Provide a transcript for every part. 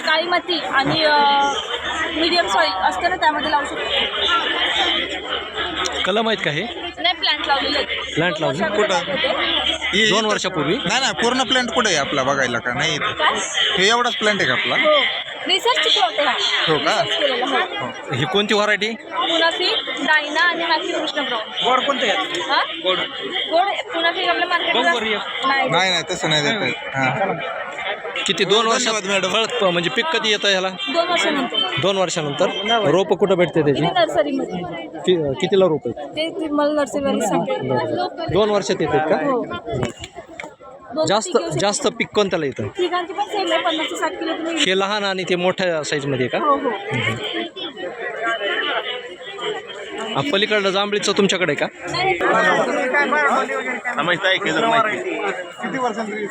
काळी माती आणि मीडियम सॉइल असतं ना, त्यामध्ये लावू शकतो. कलम आहेत का हे? नाही, प्लांट लावलेले आहेत. प्लांट लावले कुठं? 2 वर्षापूर्वी. नाही पूर्ण प्लांट कुठे आहे आपला बघायला का नाही? हे एवढाच प्लांट आहे का आपला? हो, रिसर्च प्लॉट आहे हा. हो का? केलेला, हो. ही कोणती व्हरायटी? पुनाफी, डायना आणि मॅक्सी कृष्ण ब्राऊन. गोड कोणते आहेत? हा, गोड पुनाफी आपल्या मार्केटमध्ये नाही. नाही तसं नाही देत आहेत. हां किती 2 वर्षात फळ म्हणजे पीक कधी येतं ह्याला? 2 वर्षानंतर. 2 वर्षानंतर रोप कुठं भेटते त्याची? नर्सरीमध्ये. कितीला रोप आहे? ते मला नर्सरीवाली सांगते. 2 वर्षात येतात का? हो. जास्त पीक कोणत्याला येतं? तिघांची पण सेम आहे, 50 ते 60 किलो तुम्ही. हे लहान आणि ते मोठ्या साईजमध्ये का? हो हो. पलीकडलं जांभळीचं तुमच्याकडे का? किती वर्षांनी?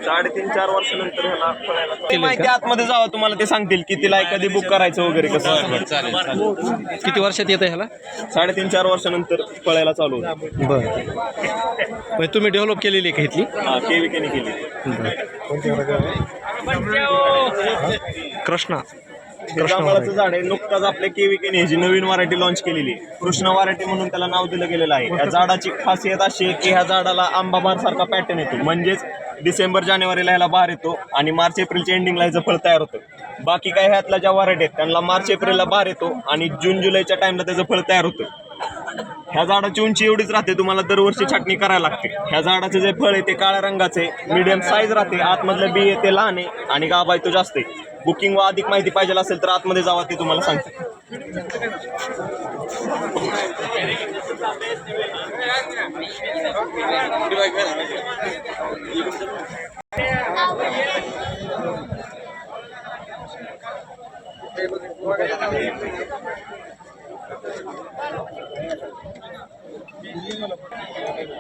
3.5-4 वर्षानंतर ह्याला फळायला माहिती आतमध्ये जावं, तुम्हाला ते सांगतील कितीला कधी बुक करायचं वगैरे कसं. किती वर्षात येतं ह्याला? 3.5-4 वर्षानंतर फळायला चालू होतं. बरं, म्हणजे तुम्ही डेव्हलप केलेली आहे का इथली? हा, केविकेने केली. कृष्णा जांभळाचं झाड आहे. नुकताच आपल्या केविकेने ह्याची नवीन व्हरायटी लॉन्च केलेली आहे. कृष्ण व्हरायटी म्हणून त्याला नाव दिलं गेलेलं आहे. या झाडाची खासियत अशी आहे की ह्या झाडाला आंबाबार सारखा पॅटर्न येतो, म्हणजेच डिसेंबर-जानेवारीला ह्याला बार येतो आणि मार्च-एप्रिलच्या एंडिंगला ह्याचं फळ तयार होतं. बाकी काय ह्यातल्या ज्या व्हरायटी आहेत त्यांना मार्च-एप्रिलला बार येतो आणि जून-जुलैच्या टाइमला त्याचं फळ तयार होतं. ह्या झाडाची उंची एवढीच राहते, तुम्हाला दरवर्षी छाटणी करायला लागते. ह्या झाडाचे जे फळ आहे ते काळ्या रंगाचे, मीडियम साईज राहते, आतमधलं बी आहे ते लहान आहे आणि गाभा आहे तो जास्त आहे. बुकिंग व अधिक माहिती पाहिजे असेल तर आतमध्ये जावा, ते तुम्हाला सांगते.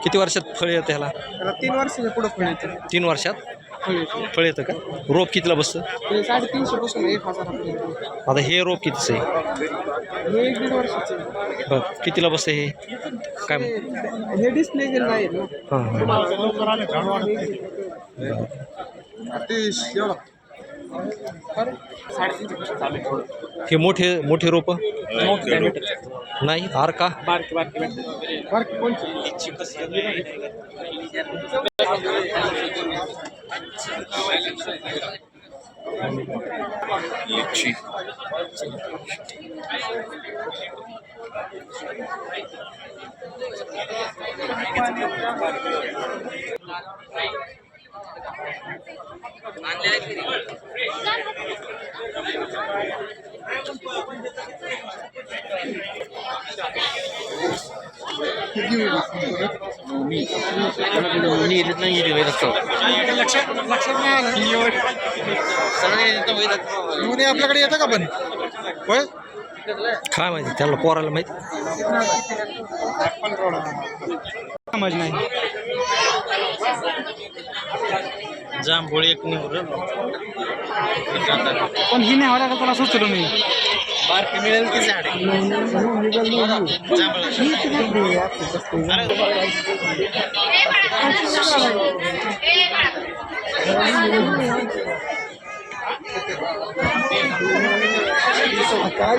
किती वर्षात फळ येतं ह्याला? 3 वर्षाच्या पुढं फळ येते. 3 वर्षात फळ येतं का? रोप कितीला बसतं? 350 पासून 1000. आता हे रोप कितीचं आहे? हे 1.5 वर्षाचे. बरं, कितीला बसतं हे? काय? हे डिस्प्ले केलं नाही ना. हे मोठे रोप नाही? आर का? आपल्याकडे येतं का पण? होय, काय माहिती त्याला, पोराला माहिती. समज नाही. जांभोळी एक पण ही नाही हवा का तुला सुचलो मी. बारकी मिळेल की झाड काय